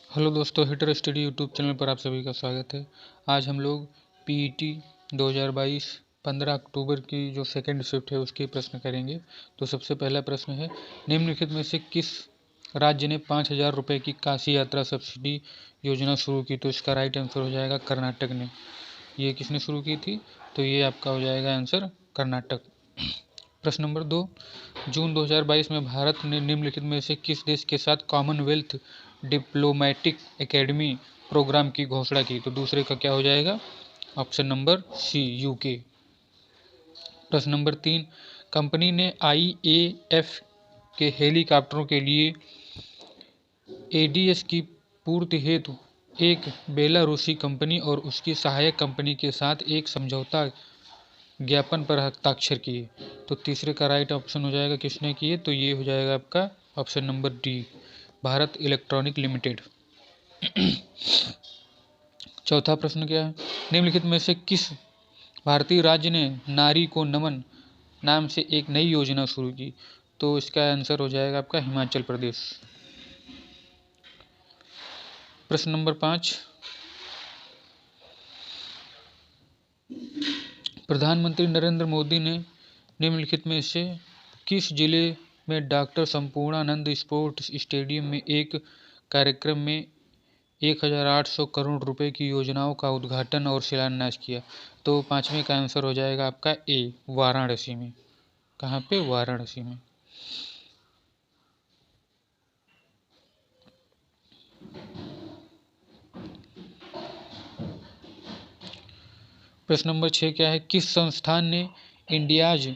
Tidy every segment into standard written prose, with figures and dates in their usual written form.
Hello दोस्तों, heater study YouTube channel पर आप सभी का स्वागत है। आज हम लोग पीईटी 2022 15 अक्टूबर की जो सेकेंड शिफ्ट है उसके प्रश्न करेंगे। तो सबसे पहला प्रश्न है, निम्नलिखित में से किस राज्य ने 5,000 रुपये की काशी यात्रा सब्सिडी योजना शुरू की? तो इसका राइट आंसर हो जाएगा कर्नाटक ने। ये किसने शुरू की थी? तो ये आपका हो जाएगा आंसर कर्नाटक। प्रश्न नंबर 2, जून 2022 में भारत ने निम्नलिखित में से किस देश के साथ कॉमनवेल्थ डिप्लोमेटिक एकेडमी प्रोग्राम की घोषणा की? तो दूसरे का क्या हो जाएगा? Option number C, UK. प्रश्न नंबर 3, कंपनी ने आईएएफ के हेलीकॉप्टरों के लिए एडीएस की पूर्ति हेतु एक बेलारूसी कंपनी और उसकी सहायक कंपनी के साथ एक समझौता ज्ञापन पर हस्ताक्षर किए। तो तीसरे का राइट ऑप्शन हो जाएगा किसने किए? तो ये हो जाएगा आपका option number D, Bharat electronic limited. चौथा प्रश्न क्या है, निम्नलिखित में से किस भारतीय राज्य ने नारी को नमन नाम से एक नई योजना शुरू की? तो इसका आंसर हो जाएगा आपका हिमाचल प्रदेश। प्रश्न नंबर 5, प्रधानमंत्री नरेंद्र मोदी ने निम्नलिखित में से किस जिले में डॉक्टर संपूर्णानंद स्पोर्ट्स स्टेडियम में एक कार्यक्रम में 1,800 करोड़ रुपए की योजनाओं का उद्घाटन और शिलान्यास किया? तो पांचवें का आंसर हो जाएगा आपका ए, वाराणसी में। कहाँ पे? वाराणसी में। प्रश्न नंबर 6 क्या है, किस संस्थान ने India's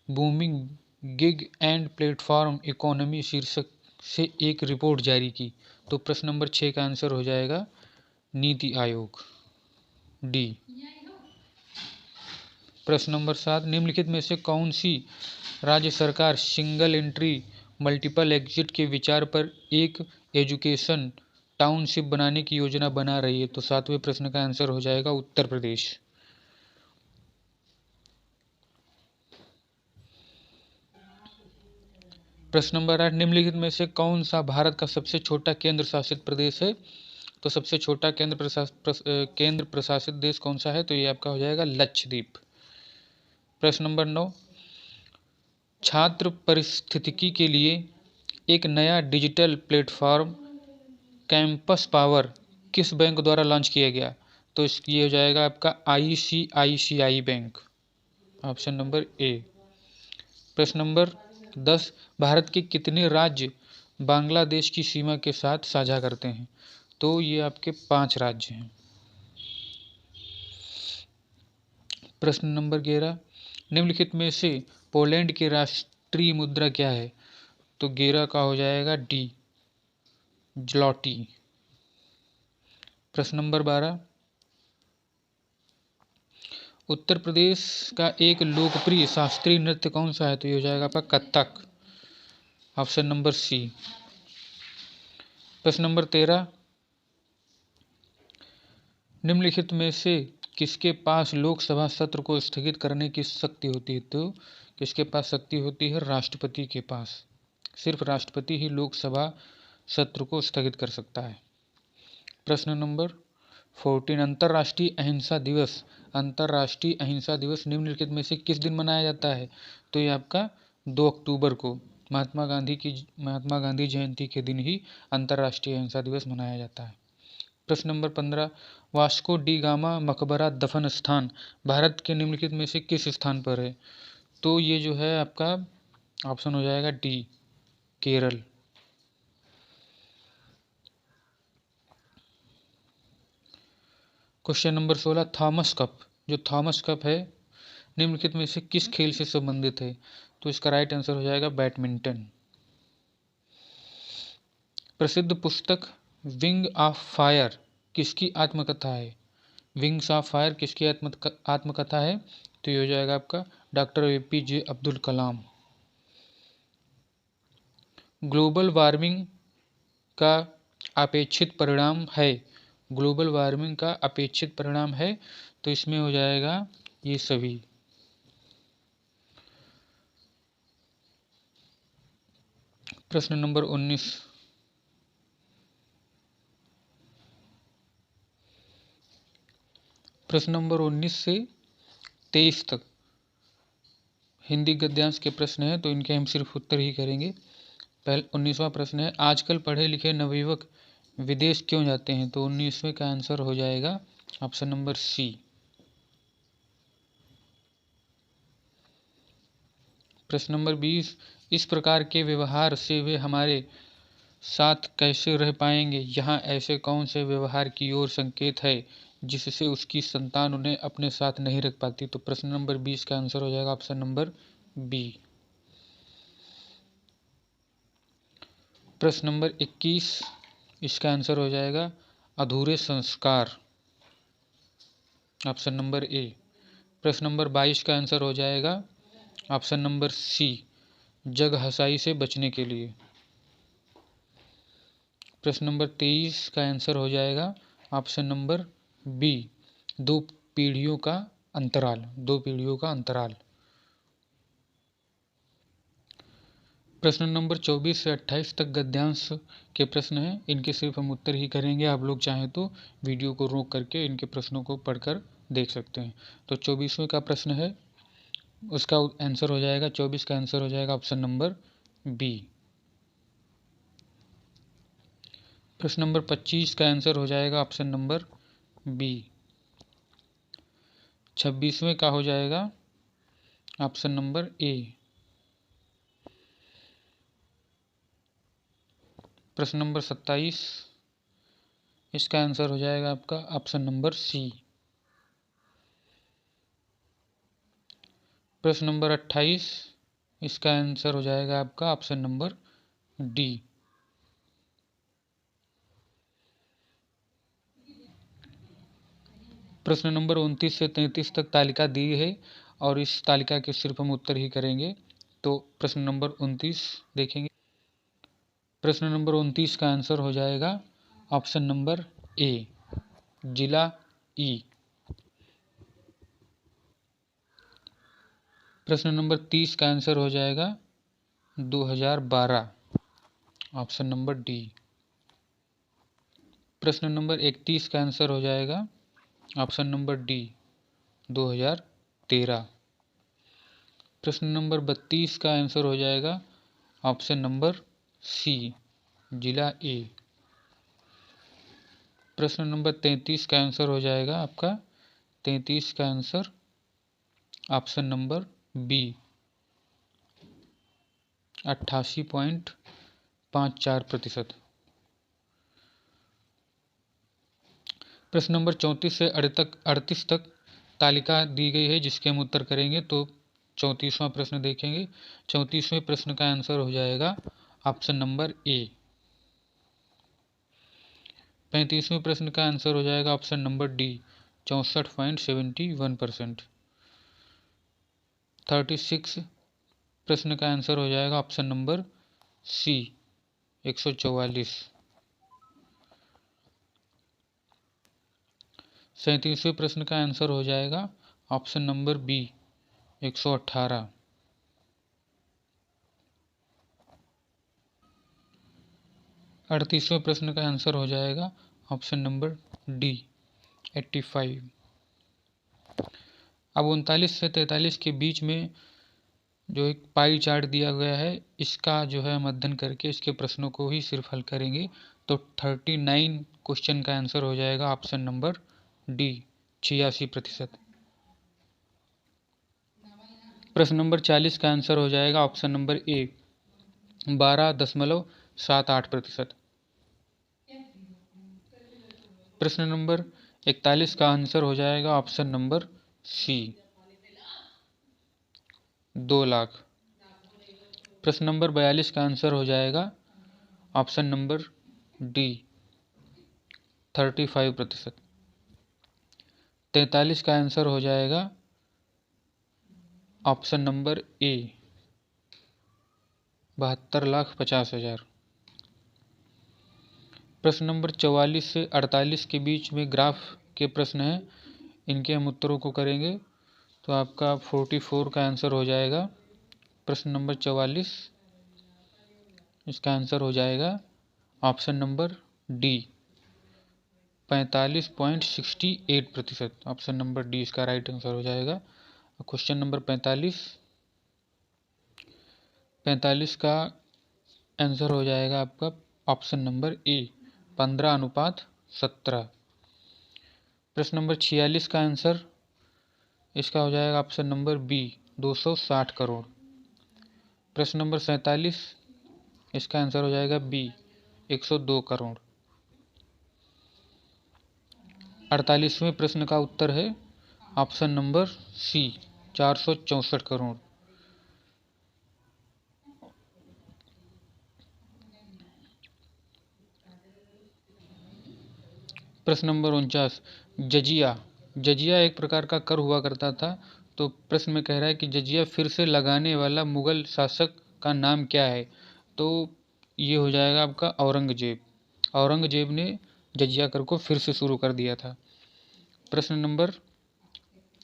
booming gig and platform economy शीर्षक से एक रिपोर्ट जारी की? तो प्रश्न नंबर 6 का आंसर हो जाएगा नीति आयोग, डी। प्रश्न नंबर 7, निम्नलिखित में से कौन सी राज्य सरकार सिंगल एंट्री मल्टीपल एग्जिट के विचार पर एक एजुकेशन टाउनशिप बनाने की योजना बना रही है? तो सातवें प्रश्न का आंसर हो जाएगा उत्तर प्रदेश। प्रश्न नंबर 8, निम्नलिखित में से कौन सा भारत का सबसे छोटा केंद्र शासित प्रदेश है? तो सबसे छोटा केंद्र प्रशासित देश कौन सा है? तो ये आपका हो जाएगा लक्षद्वीप। प्रश्न नंबर 9, छात्र पारिस्थितिकी के लिए एक नया डिजिटल प्लेटफॉर्म कैंपस पावर किस बैंक द्वारा लॉन्च किया गया? तो ये हो जाएगा आपका ICICI bank, option number A. प्रश्न नंबर 10, भारत के कितने राज्य बांग्लादेश की सीमा के साथ साझा करते हैं? तो ये आपके 5 राज्य हैं। प्रश्न नंबर 11, निम्नलिखित में से पोलैंड की राष्ट्रीय मुद्रा क्या है? तो 11 का हो जाएगा डी, ज्लॉटी। प्रश्न नंबर 12, उत्तर प्रदेश का एक लोकप्रिय शास्त्रीय नृत्य कौन सा है? तो ये हो जाएगा आपका कथक, ऑप्शन नंबर सी। प्रश्न नंबर 13, निम्नलिखित में से किसके पास लोकसभा सत्र को स्थगित करने की शक्ति होती है? तो किसके पास शक्ति होती है? राष्ट्रपति के पास। सिर्फ राष्ट्रपति ही लोकसभा सत्र को स्थगित कर सकता है। प्रश्न नंबर 14, अंतर्राष्ट्रीय अहिंसा दिवस निम्नलिखित में से किस दिन मनाया जाता है? तो ये आपका 2 अक्टूबर को महात्मा गांधी जयंती के दिन ही अंतर्राष्ट्रीय अहिंसा दिवस मनाया जाता है। प्रश्न नंबर 15, वास्को डी गामा मकबरा दफन स्थान भारत के निम्नलिखित में से किस स्थान पर है? तो ये जो है आपका ऑप्शन हो जाएगा D, Kerala. Question number 16, Thomas cup है निम्नलिखित में से किस खेल से संबंधित है? तो इसका राइट आंसर हो जाएगा बैडमिंटन। प्रसिद्ध पुस्तक विंग ऑफ फायर किसकी आत्मकथा है? विंग्स ऑफ फायर किसकी आत्मकथा है? तो ये हो जाएगा आपका doctor APJ Abdul Kalam. Global warming का अपेक्षित परिणाम है, ग्लोबल वार्मिंग का अपेक्षित परिणाम है, तो इसमें हो जाएगा ये सभी। प्रश्न नंबर 19, प्रश्न नंबर 19 से 23 तक हिंदी गद्यांश के प्रश्न हैं, तो इनके हम सिर्फ उत्तर ही करेंगे। 19वां प्रश्न है, आजकल पढ़े लिखे नवयुवक विदेश क्यों जाते हैं? तो 19वें का आंसर हो जाएगा ऑप्शन नंबर सी। प्रश्न नंबर 20, इस प्रकार के व्यवहार से वे हमारे साथ कैसे रह पाएंगे? यहाँ ऐसे कौन से व्यवहार की ओर संकेत है जिससे उसकी संतान उन्हें अपने साथ नहीं रख पाती? तो प्रश्न नंबर 20 का आंसर हो जाएगा ऑप्शन नंबर बी। प्रश्न नंबर 21, इसका आंसर हो जाएगा अधूरे संस्कार, ऑप्शन नंबर ए। प्रश्न नंबर 22 का आंसर हो जाएगा ऑप्शन नंबर सी, जग हंसाई से बचने के लिए। प्रश्न नंबर 23 का आंसर हो जाएगा ऑप्शन नंबर बी, दो पीढ़ियों का अंतराल, दो पीढ़ियों का अंतराल। प्रश्न नंबर 24 से 28 तक गद्यांश के प्रश्न हैं, इनके सिर्फ हम उत्तर ही करेंगे। आप लोग चाहें तो वीडियो को रोक करके इनके प्रश्नों को पढ़कर देख सकते हैं। तो 24वें का प्रश्न है, उसका आंसर हो जाएगा 24 का आंसर हो जाएगा ऑप्शन नंबर बी। प्रश्न नंबर 25 का आंसर हो जाएगा ऑप्शन नंबर बी। 26वें का हो जाएगा ऑप्शन नंबर ए। प्रश्न नंबर 27, इसका आंसर हो जाएगा आपका ऑप्शन नंबर सी। प्रश्न नंबर 28, इसका आंसर हो जाएगा आपका ऑप्शन नंबर डी। प्रश्न नंबर 29 से 33 तक तालिका दी है और इस तालिका के सिर्फ हम उत्तर ही करेंगे। तो प्रश्न नंबर 29 देखेंगे। प्रश्न नंबर 29 का आंसर हो जाएगा ऑप्शन नंबर ए, जिला ई। प्रश्न नंबर 30 का आंसर हो जाएगा 2012, ऑप्शन नंबर डी। प्रश्न नंबर 31 का आंसर हो जाएगा ऑप्शन नंबर डी, 2013। प्रश्न नंबर 32 का आंसर हो जाएगा ऑप्शन नंबर सी, जिला ए। प्रश्न नंबर 33 का आंसर हो जाएगा आपका 33 का आंसर ऑप्शन नंबर बी, 88.54%। प्रश्न नंबर 34 से 38 तक तालिका दी गई है जिसके हम उत्तर करेंगे। तो 34वां प्रश्न देखेंगे। 34वें प्रश्न का आंसर हो जाएगा ऑप्शन नंबर ए। 35वें प्रश्न का आंसर हो जाएगा ऑप्शन नंबर डी, 64.71%। 36 प्रश्न का आंसर हो जाएगा ऑप्शन नंबर सी, 144। 37वें प्रश्न का आंसर हो जाएगा ऑप्शन नंबर बी, 118। 38वें प्रश्न का आंसर हो जाएगा ऑप्शन नंबर डी, 85। अब 39 से 43 के बीच में जो एक पाई चार्ट दिया गया है, इसका जो है हम अध्ययन करके इसके प्रश्नों को ही सिर्फ हल करेंगे। तो 39 क्वेश्चन का आंसर हो जाएगा ऑप्शन नंबर डी, 86%। प्रश्न नंबर 40 का आंसर हो जाएगा ऑप्शन नंबर ए, 12.78%। प्रश्न नंबर 41 का आंसर हो जाएगा ऑप्शन नंबर सी, 2 लाख। प्रश्न नंबर 42 का आंसर हो जाएगा ऑप्शन नंबर डी, 35%। 43 का आंसर हो जाएगा ऑप्शन नंबर ए, 72,50,000। प्रश्न नंबर 44 से 48 के बीच में ग्राफ के प्रश्न हैं, इनके हम उत्तरों को करेंगे। तो आपका 44 का आंसर हो जाएगा प्रश्न नंबर 44, इसका आंसर हो जाएगा option number D, 45.68%। Option number D इसका राइट आंसर हो जाएगा। क्वेश्चन नंबर 45 का आंसर हो जाएगा आपका ऑप्शन नंबर ए 15:17। प्रश्न नंबर 46 का आंसर इसका हो जाएगा ऑप्शन नंबर बी 260 करोड़। प्रश्न नंबर 47 इसका आंसर हो जाएगा बी 102 करोड़। 48वें प्रश्न का उत्तर है ऑप्शन नंबर सी 464 करोड़। प्रश्न नंबर 49 जजिया एक प्रकार का कर हुआ करता था। तो प्रश्न में कह रहा है कि जजिया फिर से लगाने वाला मुगल शासक का नाम क्या है। तो ये हो जाएगा आपका औरंगजेब ने जजिया कर को फिर से शुरू कर दिया था। प्रश्न नंबर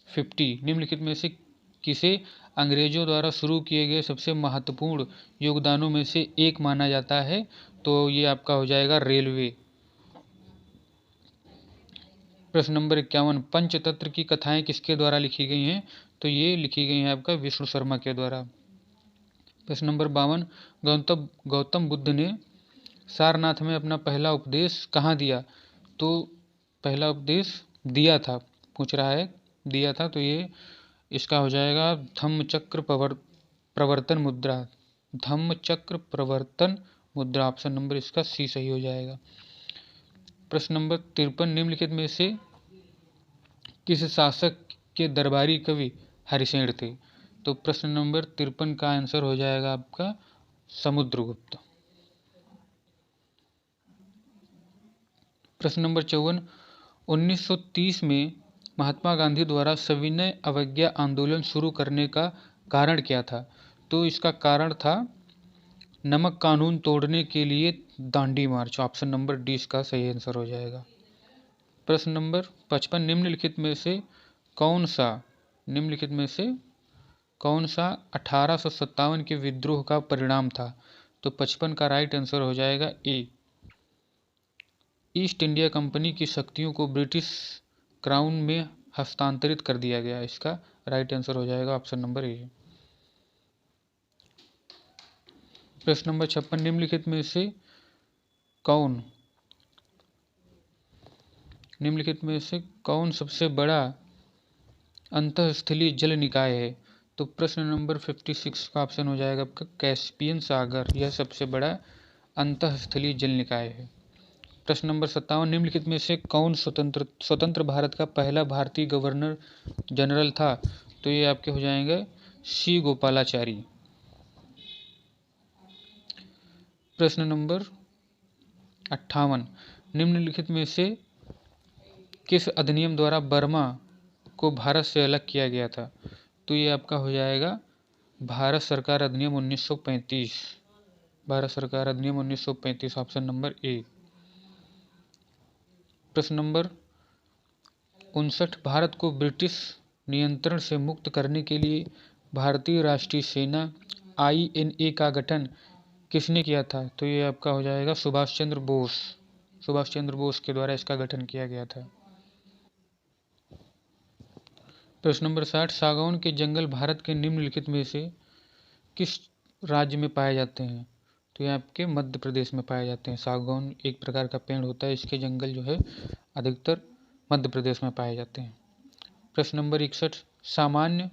50 निम्नलिखित में से किसे अंग्रेजों द्वारा शुरू किए गए सबसे महत्वपूर्ण योगदानों में से एक माना जाता है। तो ये आपका हो जाएगा रेलवे। प्रश्न नंबर 51 पंचतंत्र की कथाएं किसके द्वारा लिखी गई हैं। तो ये लिखी गई हैं आपका विष्णु शर्मा के द्वारा। प्रश्न नंबर 52 गौतम बुद्ध ने सारनाथ में अपना पहला उपदेश कहाँ दिया। तो पहला उपदेश दिया था, पूछ रहा है दिया था, तो ये इसका हो जाएगा धम्मचक्र प्रवर्तन मुद्रा। ऑप्शन नंबर इसका सी सही हो जाएगा। प्रश्न नंबर 53 निम्नलिखित में से किस शासक के दरबारी कवि हरिसेन थे। तो प्रश्न नंबर 53 का आंसर हो जाएगा आपका समुद्रगुप्त। प्रश्न नंबर 54 1930 में महात्मा गांधी द्वारा सविनय अवज्ञा आंदोलन शुरू करने का कारण क्या था। तो इसका कारण था नमक कानून तोड़ने के लिए दांडी मार्च। ऑप्शन नंबर डी इसका सही आंसर हो जाएगा। प्रश्न नंबर 55 निम्नलिखित में से कौन सा 1857 के विद्रोह का परिणाम था। तो 55 का राइट आंसर हो जाएगा ए ईस्ट इंडिया कंपनी की शक्तियों को ब्रिटिश क्राउन में हस्तांतरित कर दिया गया। इसका राइट आंसर हो जाएगा ऑप्शन नंबर ए। प्रश्न नंबर 56 निम्नलिखित में से कौन सबसे बड़ा अंतःस्थलीय जल निकाय है। तो प्रश्न नंबर 56 का ऑप्शन हो जाएगा आपका कैस्पियन सागर। यह सबसे बड़ा अंतःस्थलीय जल निकाय है। प्रश्न नंबर 57 निम्नलिखित में से कौन स्वतंत्र भारत का पहला भारतीय गवर्नर जनरल था। तो ये आपके हो जाएंगे सी गोपालाचारी। प्रश्न नंबर 58 निम्नलिखित में से किस अधिनियम द्वारा बर्मा को भारत से अलग किया गया था। तो ये आपका हो जाएगा भारत सरकार अधिनियम 1935। Option number A. प्रश्न नंबर 59 भारत को ब्रिटिश नियंत्रण से मुक्त करने के लिए भारतीय राष्ट्रीय सेना INA का गठन किसने किया था। तो ये आपका हो जाएगा सुभाष चंद्र बोस के द्वारा इसका गठन किया गया था। प्रश्न नंबर 60 सागौन के जंगल भारत के निम्नलिखित में से किस राज्य में पाए जाते हैं। तो ये आपके मध्य प्रदेश में पाए जाते हैं। सागौन एक प्रकार का पेड़ होता है, इसके जंगल जो है अधिकतर मध्य प्रदेश में पाए जाते हैं। प्रश्न नंबर 61 सामान्य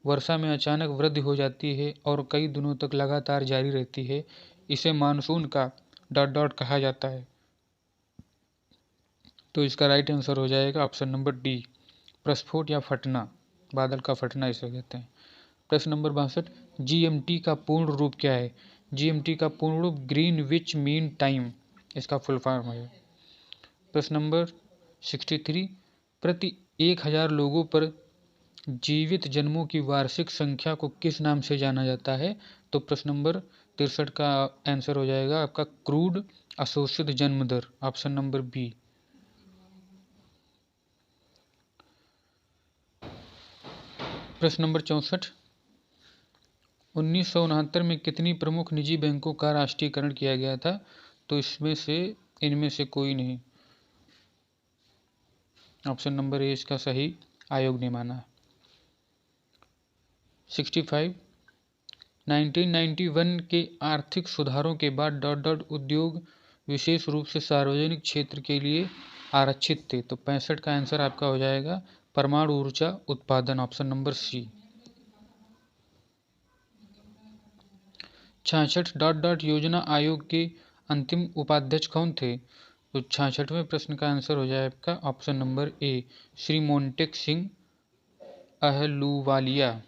वर्षा में अचानक वृद्धि हो जाती है और कई दिनों तक लगातार जारी रहती है, इसे मानसून का ... कहा जाता है। तो इसका राइट आंसर हो जाएगा ऑप्शन नंबर डी प्रस्फोट या फटना, बादल का फटना इसे कहते हैं। प्रश्न नंबर 62 GMT का पूर्ण रूप क्या है। GMT का पूर्ण रूप ग्रीनविच मीन टाइम इसका फुल फॉर्म है। प्रश्न नंबर 63 प्रति 1000 लोगों पर जीवित जन्मों की वार्षिक संख्या को किस नाम से जाना जाता है। तो प्रश्न नंबर 63 का आंसर हो जाएगा आपका क्रूड अशोषित जन्म दर। Option number B. प्रश्न नंबर 64 1969 में कितनी प्रमुख निजी बैंकों का राष्ट्रीयकरण किया गया था। तो इनमें से कोई नहीं। ऑप्शन नंबर ए इसका सही आयोग ने माना। 65 1991 के आर्थिक सुधारों के बाद उद्योग विशेष रूप से सार्वजनिक क्षेत्र के लिए आरक्षित थे। तो 65 का आंसर आपका हो जाएगा परमाणु ऊर्जा उत्पादन, ऑप्शन नंबर सी। 66 योजना आयोग के अंतिम उपाध्यक्ष कौन थे? तो 66वें प्रश्न का आंसर हो जाएगा option number A Shri Montek Singh Ahluwalia.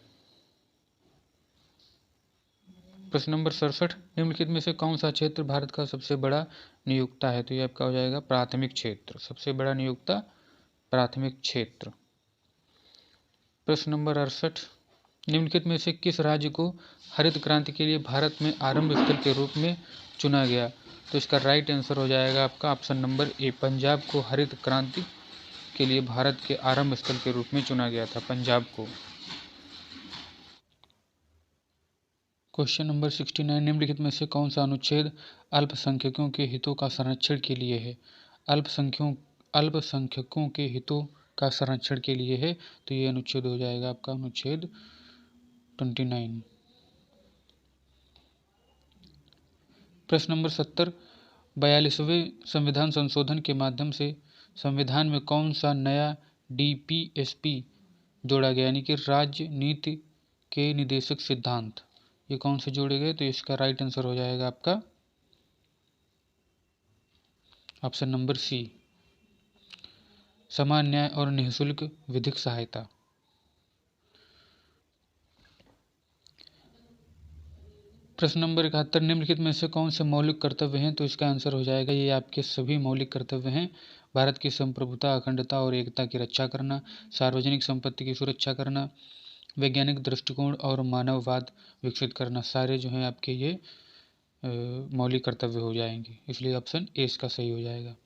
प्रश्न नंबर 67 निम्नलिखित में से कौन सा क्षेत्र भारत का सबसे बड़ा नियोक्ता है? तो ये आपका हो जाएगा प्राथमिक क्षेत्र, सबसे बड़ा नियोक्ता प्राथमिक क्षेत्र। प्रश्न नंबर 68 निम्नलिखित में से किस राज्य को हरित क्रांति के लिए भारत में आरंभ स्थल के रूप में चुना गया? तो इसका राइट आंसर हो जाएगा आपका ऑप्शन नंबर ए पंजाब को हरित क्रांति के लिए भारत के आरंभ स्थल के रूप में चुना गया था, पंजाब को। क्वेश्चन नंबर 69 निम्नलिखित में से कौन सा अनुच्छेद अल्पसंख्यकों के हितों का संरक्षण के लिए है? अल्पसंख्यकों के हितों का संरक्षण के लिए है, तो ये अनुच्छेद हो जाएगा आपका अनुच्छेद 29। प्रश्न नंबर 70 42वें संविधान संशोधन के माध्यम से संविधान में कौन सा नया डीपीएसपी जोड़ा गया, यानी कि राज्य नीति के निदेशक सिद्धांत, ये कौन से जोड़े गए? तो इसका राइट आंसर हो जाएगा आपका ऑप्शन नंबर सी समान न्याय और निःशुल्क विधिक सहायता। प्रश्न नंबर 71 निम्नलिखित में से कौन से मौलिक कर्तव्य हैं? तो इसका आंसर हो जाएगा ये आपके सभी मौलिक कर्तव्य हैं। भारत की संप्रभुता, अखंडता और एकता की रक्षा करना, सार्वजनिक संपत्ति की सुरक्षा करना, वैज्ञानिक दृष्टिकोण और मानववाद विकसित करना, सारे जो हैं आपके ये मौलिक कर्तव्य हो जाएंगे, इसलिए ऑप्शन ए इसका सही हो जाएगा।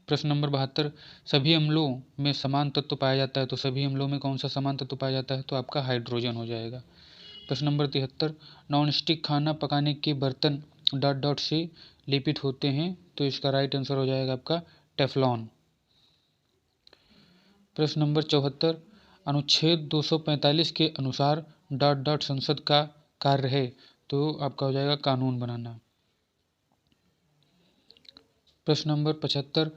प्रश्न नंबर 72 सभी अम्लों में समान तत्व पाया जाता है, तो सभी अम्लों में कौन सा समान तत्व पाया जाता है? तो आपका हाइड्रोजन हो जाएगा। प्रश्न नंबर 73 नॉनस्टिक खाना पकाने के बर्तन से लेपित होते हैं, तो इसका राइट आंसर हो जाएगा आपका टेफ्लॉन। प्रश्न नंबर 74 अनुच्छेद 245 के अनुसार संसद का कार्य है, तो आपका हो जाएगा कानून बनाना। प्रश्न नंबर 75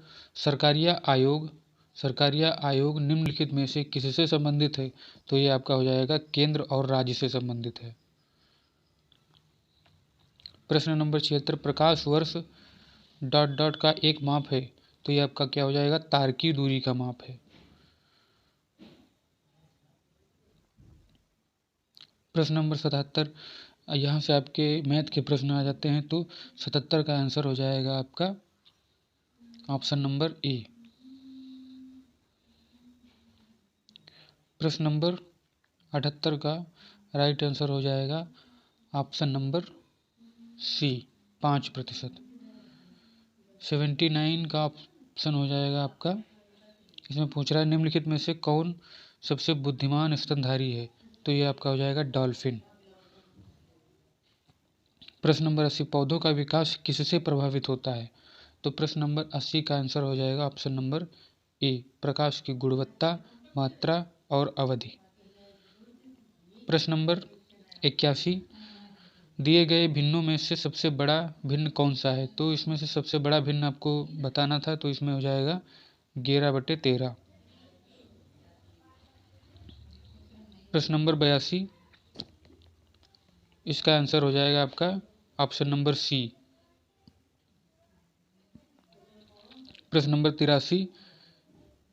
सरकारिया आयोग निम्नलिखित में से किससे संबंधित है? तो ये आपका हो जाएगा केंद्र और राज्य से संबंधित है। प्रश्न नंबर 76 प्रकाश वर्ष का एक माप है, तो ये आपका क्या हो जाएगा तारकीय दूरी का माप है। प्रश्न नंबर 77 यहाँ से आपके मैथ के प्रश्न आ जाते हैं, तो 77 का आंसर हो जाएगा आपका ऑप्शन नंबर ए। प्रश्न नंबर 78 का राइट आंसर हो जाएगा ऑप्शन नंबर सी 5%। 79 का ऑप्शन हो जाएगा आपका, इसमें पूछ रहा है निम्नलिखित में से कौन सबसे बुद्धिमान स्तनधारी है? तो ये आपका हो जाएगा डॉल्फिन। प्रश्न नंबर 80 पौधों का विकास किससे प्रभावित होता है? तो प्रश्न नंबर 80 का आंसर हो जाएगा ऑप्शन नंबर ए प्रकाश की गुणवत्ता, मात्रा और अवधि। प्रश्न नंबर 81 दिए गए भिन्नों में से सबसे बड़ा भिन्न कौन सा है? तो इसमें से सबसे बड़ा भिन्न आपको बताना था, तो इसमें हो जाएगा 11/13। प्रश्न नंबर 82 इसका आंसर हो जाएगा आपका ऑप्शन नंबर सी। प्रश्न नंबर 83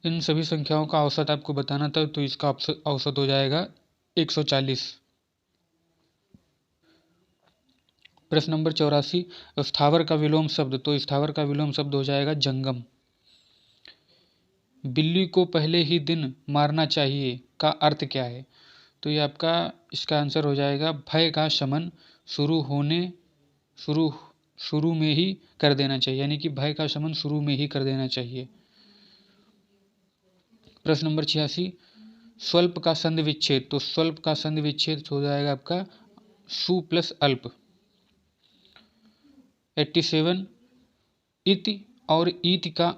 इन सभी संख्याओं का औसत आपको बताना था, तो इसका औसत हो जाएगा 140। प्रश्न नंबर 84 स्थावर का विलोम शब्द, तो स्थावर का विलोम शब्द हो जाएगा जंगम। बिल्ली को पहले ही दिन मारना चाहिए का अर्थ क्या है? तो ये आपका इसका आंसर हो जाएगा भय का शमन शुरू में ही कर देना चाहिए, यानी कि भय का शमन शुरू में ही कर देना चाहिए। प्रश्न नंबर 86 स्वल्प का संधि विच्छेद, तो स्वल्प का संधि विच्छेद हो जाएगा आपका सु प्लस अल्प। 87 इति और ईति का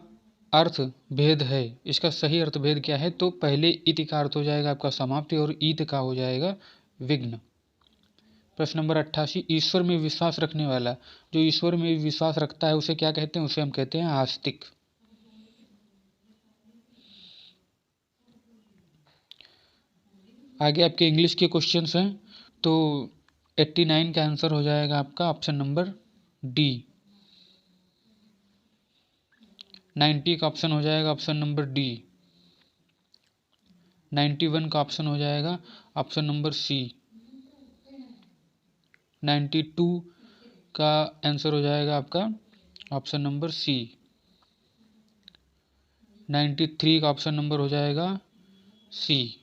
अर्थ भेद है, इसका सही अर्थ भेद क्या है? तो पहले इत का अर्थ हो जाएगा आपका समाप्ति और ईत का हो जाएगा विघ्न। प्रश्न नंबर 88, ईश्वर में विश्वास रखने वाला, जो ईश्वर में विश्वास रखता है उसे क्या कहते हैं? उसे हम कहते हैं आस्तिक। आगे आपके इंग्लिश के क्वेश्चंस हैं, तो 89 का आंसर हो जाएगा आपका ऑप्शन नंबर डी। 90 का ऑप्शन हो जाएगा ऑप्शन नंबर डी। 91 का ऑप्शन हो जाएगा ऑप्शन नंबर सी। 92 का आंसर हो जाएगा आपका ऑप्शन नंबर सी। 93 का ऑप्शन नंबर हो जाएगा सी।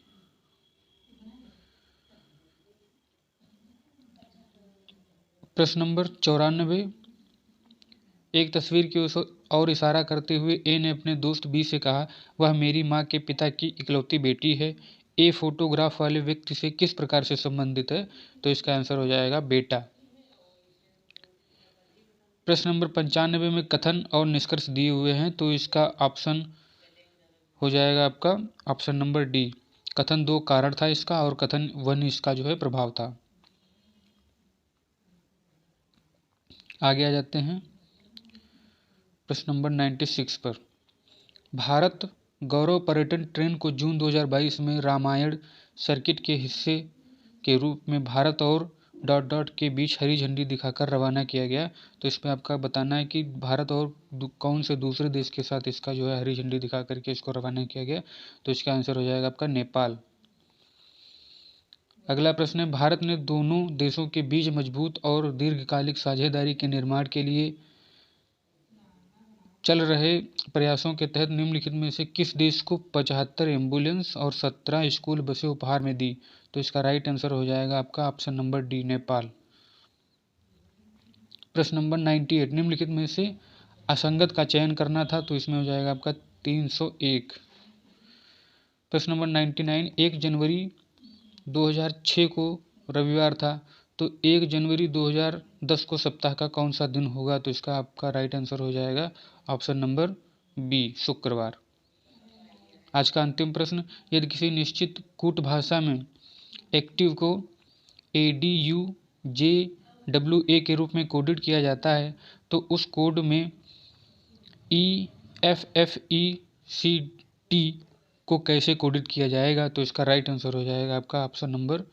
प्रश्न नंबर 94, एक तस्वीर की और इशारा करते हुए ए ने अपने दोस्त बी से कहा, वह मेरी माँ के पिता की इकलौती बेटी है। ए फोटोग्राफ वाले व्यक्ति से किस प्रकार से संबंधित है? तो इसका आंसर हो जाएगा बेटा। प्रश्न नंबर 95 में कथन और निष्कर्ष दिए हुए हैं, तो इसका ऑप्शन हो जाएगा आपका ऑप्शन नंबर डी। कथन 2 कारण था इसका और कथन 1 इसका जो है प्रभाव था। आगे आ जाते हैं प्रश्न नंबर 96 पर। भारत गौरव पर्यटन ट्रेन को जून 2022 में रामायण सर्किट के हिस्से के रूप में भारत और डॉट डॉट के बीच हरी झंडी दिखाकर रवाना किया गया। तो इसमें आपका बताना है कि भारत और कौन से दूसरे देश के साथ इसका जो है हरी झंडी दिखा करके इसको रवाना किया गया। तो इसका आंसर हो जाएगा आपका नेपाल। अगला प्रश्न है, भारत ने दोनों देशों के बीच मजबूत और दीर्घकालिक साझेदारी के निर्माण के लिए चल रहे प्रयासों के तहत निम्नलिखित में से किस देश को 75 एम्बुलेंस और 17 स्कूल बसें उपहार में दी? तो इसका राइट आंसर हो जाएगा आपका ऑप्शन नंबर डी, नेपाल। प्रश्न नंबर 98, निम्नलिखित में से असंगत का चयन करना था, तो इसमें हो जाएगा आपका 301। प्रश्न नंबर 99, 1 जनवरी 2006 को रविवार था, तो 1 जनवरी 2010 को सप्ताह का कौन सा दिन होगा? तो इसका आपका राइट आंसर हो जाएगा ऑप्शन नंबर बी, शुक्रवार। आज का अंतिम प्रश्न, यदि किसी निश्चित कूट भाषा में एक्टिव को ADUJWA के रूप में कोडेड किया जाता है, तो उस कोड में EFFECT को कैसे कोडेड किया जाएगा? तो इसका राइट आंसर हो जाएगा आपका option number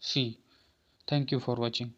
C. Thank you for watching.